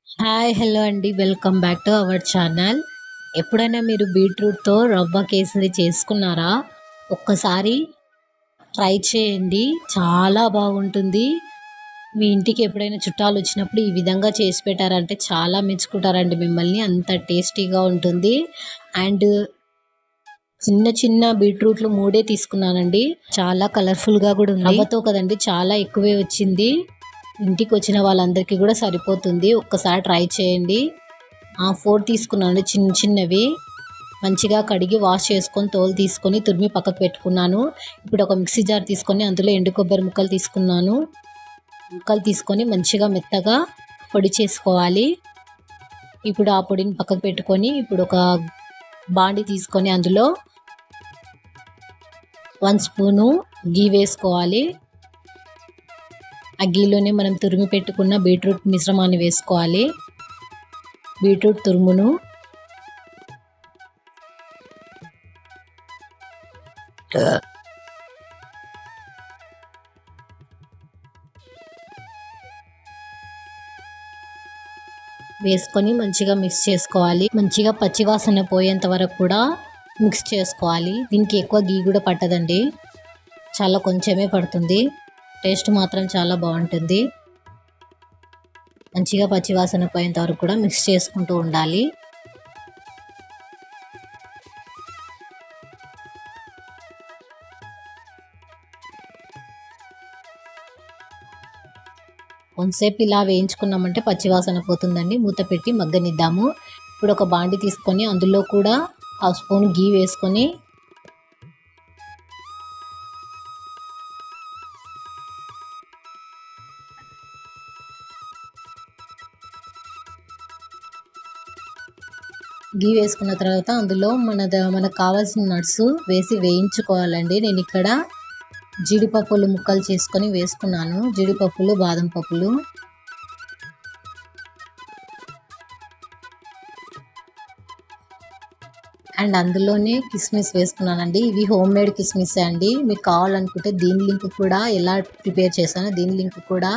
Hi hello అండి. Welcome back to our channel. ఎప్పుడైనా మీరు బీట్రూట్‌తో రవ్వ కేసరి చేసుకున్నారా? ఒక్కసారి ట్రై చేయండి. చాలా బాగుంటుంది. మీ ఇంటికి ఎప్పుడైనా చుట్టాలొచ్చినప్పుడు ఈ విధంగా చేసి పెట్టారంటే చాలా మెచ్చుకుంటారండి మిమ్మల్ని. అంత టేస్టీగా ఉంటుంది. అండ్ చిన్న చిన్న బీట్రూట్లు 3 తీసుకున్నానండి. చాలా కలర్‌ఫుల్‌గా కూడా ఉంది. రవ్వతో కదండీ చాలా ఎక్కువే వచ్చింది. ఇంటికొచ్చిన వాళ్ళందరికీ కూడా సరిపోతుంది. ఒక్కసారి ట్రై చేయండి. 4 తీసుకున్నాను చిన్న చిన్నవి. మంచిగా కడిగి వాష్ చేసుకొని తోలు తీసుకొని తురిమి పక్కకు పెట్టుకున్నాను. ఇప్పుడు ఒక మిక్సీ జార్ తీసుకొని అందులో ఎండు కొబ్బరి ముక్కలు తీసుకున్నాను. ముక్కలు తీసుకొని మంచిగా మెత్తగా పొడి చేసుకోవాలి. ఇప్పుడు ఆ పొడిని పక్కకు పెట్టుకొని ఇప్పుడు ఒక బాండి తీసుకొని అందులో 1 స్పూను గీ వేసుకోవాలి. ఆ గీలోనే మనం తురిమి పెట్టుకున్న బీట్రూట్ మిశ్రమాన్ని వేసుకోవాలి. బీట్రూట్ తురుమును వేసుకొని మంచిగా మిక్స్ చేసుకోవాలి. మంచిగా పచ్చివాసన పోయేంత వరకు కూడా మిక్స్ చేసుకోవాలి. దీనికి ఎక్కువ గీ కూడా పట్టదండి, చాలా కొంచెమే పడుతుంది. టేస్ట్ మాత్రం చాలా బాగుంటుంది. మంచిగా పచ్చివాసన పోయేంత వరకు కూడా మిక్స్ చేసుకుంటూ ఉండాలి. కొంతసేపు ఇలా వేయించుకున్నామంటే పచ్చివాసన పోతుందండి. మూత పెట్టి మగ్గనిద్దాము. ఇప్పుడు ఒక బాండి తీసుకొని అందులో కూడా 1/2 స్పూన్ గీ వేసుకొని గీ వేసుకున్న తర్వాత అందులో మనకు కావాల్సిన నట్స్ వేసి వేయించుకోవాలండి. నేను ఇక్కడ జీడిపప్పులు ముక్కలు చేసుకొని వేసుకున్నాను. జీడిపప్పులు, బాదం పప్పులు. అండ్ అందులోనే కిస్మిస్ వేసుకున్నానండి. ఇవి హోమ్ మేడ్ కిస్మిస్ అండి. మీకు కావాలనుకుంటే దీని లింక్ కూడా ఎలా ప్రిపేర్ చేశానో దీని లింక్ కూడా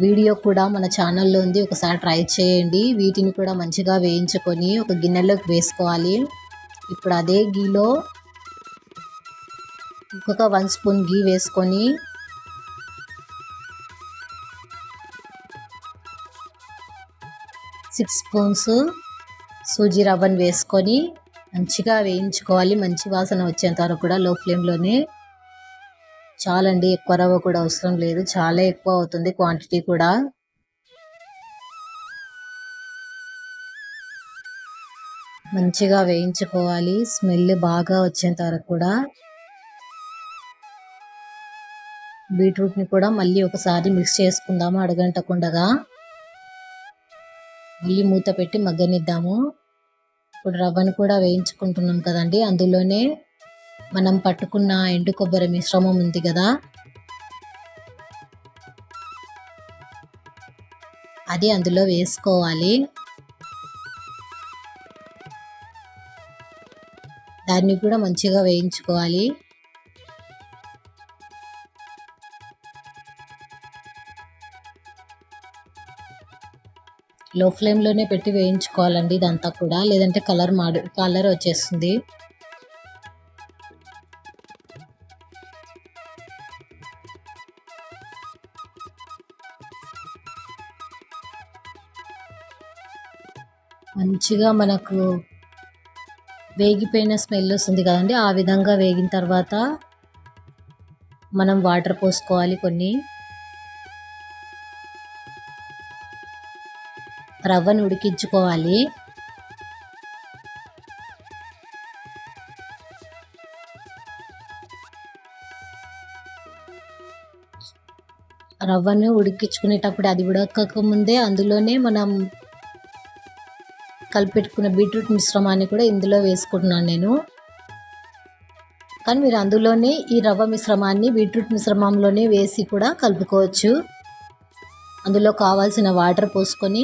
వీడియో కూడా మన ఛానల్లో ఉంది. ఒకసారి ట్రై చేయండి. వీటిని కూడా మంచిగా వేయించుకొని ఒక గిన్నెలోకి వేసుకోవాలి. ఇప్పుడు అదే గీలో ఇంకొక 1 స్పూన్ గీ వేసుకొని సిక్స్ స్పూన్స్ సూజీ రవ్వను వేసుకొని మంచిగా వేయించుకోవాలి. మంచి వాసన వచ్చేంత వరకు కూడా లో ఫ్లేమ్లోనే. చాలండి, ఎక్కువ రవ్వ కూడా అవసరం లేదు, చాలా ఎక్కువ అవుతుంది క్వాంటిటీ కూడా. మంచిగా వేయించుకోవాలి, స్మెల్ బాగా వచ్చేంత వరకు కూడా. బీట్రూట్ని కూడా మళ్ళీ ఒకసారి మిక్స్ చేసుకుందాము అడగంటకుండగా. మళ్ళీ మూత పెట్టి మగ్గనిద్దాము. ఇప్పుడు రవ్వను కూడా వేయించుకుంటున్నాం కదండి, అందులోనే మనం పట్టుకున్న ఎండు కొబ్బరి మిశ్రమం ఉంది కదా, అది అందులో వేసుకోవాలి. దాన్ని కూడా మంచిగా వేయించుకోవాలి. లో ఫ్లేమ్లోనే పెట్టి వేయించుకోవాలండి ఇదంతా కూడా, లేదంటే కలర్ వచ్చేస్తుంది. మంచిగా మనకు వేగిపోయిన స్మెల్ వస్తుంది కదండి, ఆ విధంగా వేగిన తర్వాత మనం వాటర్ పోసుకోవాలి కొన్ని. రవ్వను ఉడికించుకోవాలి. రవ్వను ఉడికించుకునేటప్పుడు అది ఉడకక ముందే అందులోనే మనం కలిపెట్టుకున్న బీట్రూట్ మిశ్రమాన్ని కూడా ఇందులో వేసుకుంటున్నాను నేను. కానీ మీరు అందులోనే ఈ రవ్వ మిశ్రమాన్ని బీట్రూట్ మిశ్రమంలోనే వేసి కూడా కలుపుకోవచ్చు. అందులో కావాల్సిన వాటర్ పోసుకొని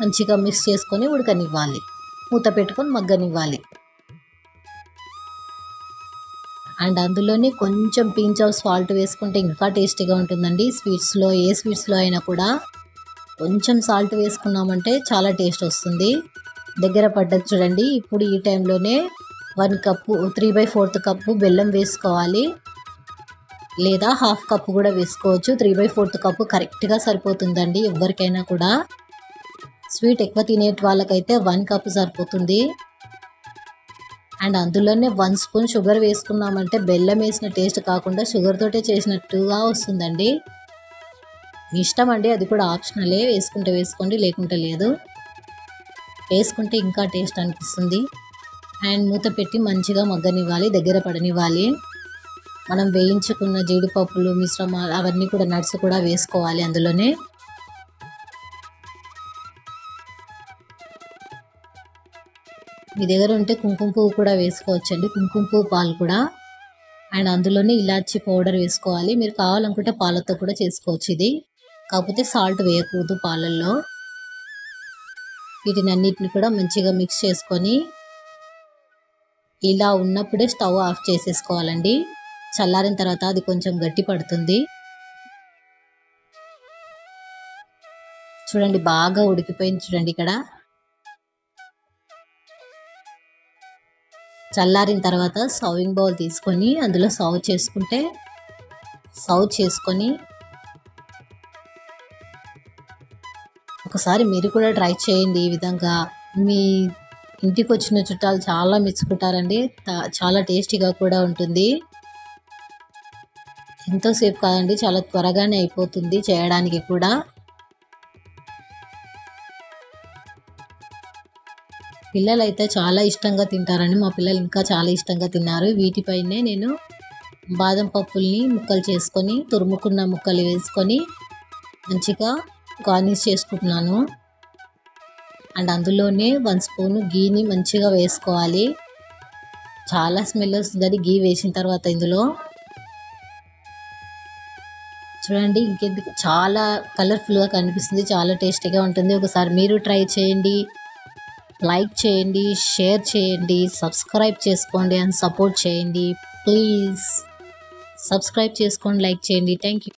మంచిగా మిక్స్ చేసుకొని ఉడకనివ్వాలి. మూత పెట్టుకొని మగ్గనివ్వాలి. అండ్ అందులోనే కొంచెం పించ్ ఆఫ్ సాల్ట్ వేసుకుంటే ఇంకా టేస్టీగా ఉంటుందండి. ఏ స్వీట్స్లో అయినా కూడా కొంచెం సాల్ట్ వేసుకున్నామంటే చాలా టేస్ట్ వస్తుంది. దగ్గర పడ్డది చూడండి. ఇప్పుడు ఈ టైంలోనే 1 కప్పు 3/4 కప్పు బెల్లం వేసుకోవాలి, లేదా హాఫ్ కప్పు కూడా వేసుకోవచ్చు. 3/4 కప్పు కరెక్ట్గా సరిపోతుందండి ఎవరికైనా కూడా. స్వీట్ ఎక్కువ తినే వాళ్ళకైతే 1 కప్పు సరిపోతుంది. అండ్ అందులోనే 1 స్పూన్ షుగర్ వేసుకున్నామంటే బెల్లం వేసిన టేస్ట్ కాకుండా షుగర్ తోటే చేసినట్టుగా వస్తుందండి. మీ ఇష్టం అండి, అది కూడా ఆప్షనలే. వేసుకుంటే వేసుకోండి, లేకుంటే లేదు. వేసుకుంటే ఇంకా టేస్ట్ అనిపిస్తుంది. అండ్ మూత పెట్టి మంచిగా మగ్గనివ్వాలి, దగ్గర పడనివ్వాలి. మనం వేయించుకున్న జీడిపప్పులు మిశ్రమాలు అవన్నీ కూడా నట్స్ కూడా వేసుకోవాలి అందులోనే. మీ దగ్గర ఉంటే కుంకుమ పువ్వు కూడా వేసుకోవచ్చండి, కుంకుమ పువ్వు పాలు కూడా. అండ్ అందులోనే ఇలాచీ పౌడర్ వేసుకోవాలి. మీరు కావాలనుకుంటే పాలతో కూడా చేసుకోవచ్చు ఇది, కాకపోతే సాల్ట్ వేయకూడదు పాలల్లో. వీటిని అన్నిటిని కూడా మంచిగా మిక్స్ చేసుకొని ఇలా ఉన్నప్పుడే స్టవ్ ఆఫ్ చేసేసుకోవాలండి. చల్లారిన తర్వాత అది కొంచెం గట్టి పడుతుంది. చూడండి బాగా ఉడికిపోయింది చూడండి. ఇక్కడ చల్లారిన తర్వాత సర్వింగ్ బౌల్ తీసుకొని అందులో సర్వ్ చేసుకొని ఒకసారి మీరు కూడా ట్రై చేయండి. ఈ విధంగా మీ ఇంటికి వచ్చిన చుట్టాలు చాలా మెచ్చుకుంటారండి. చాలా టేస్టీగా కూడా ఉంటుంది. ఎంతోసేపు కాదండి, చాలా త్వరగానే అయిపోతుంది చేయడానికి కూడా. పిల్లలు అయితే చాలా ఇష్టంగా తింటారండి. మా పిల్లలు ఇంకా చాలా ఇష్టంగా తిన్నారు. వీటిపైనే నేను బాదం పప్పుల్ని ముక్కలు చేసుకొని తురుముకున్న ముక్కలు వేసుకొని మంచిగా గార్నిష్ చేసుకుంటున్నాను. అండ్ అందులోనే 1 స్పూను గీని మంచిగా వేసుకోవాలి. చాలా స్మెల్ వస్తుంది గీ వేసిన తర్వాత ఇందులో. చూడండి ఇంకెందుకు చాలా కలర్ఫుల్గా కనిపిస్తుంది, చాలా టేస్టీగా ఉంటుంది. ఒకసారి మీరు ట్రై చేయండి, లైక్ చేయండి, షేర్ చేయండి, సబ్స్క్రైబ్ చేసుకోండి అండ్ సపోర్ట్ చేయండి. ప్లీజ్ సబ్స్క్రైబ్ చేసుకోండి, లైక్ చేయండి. Thank you.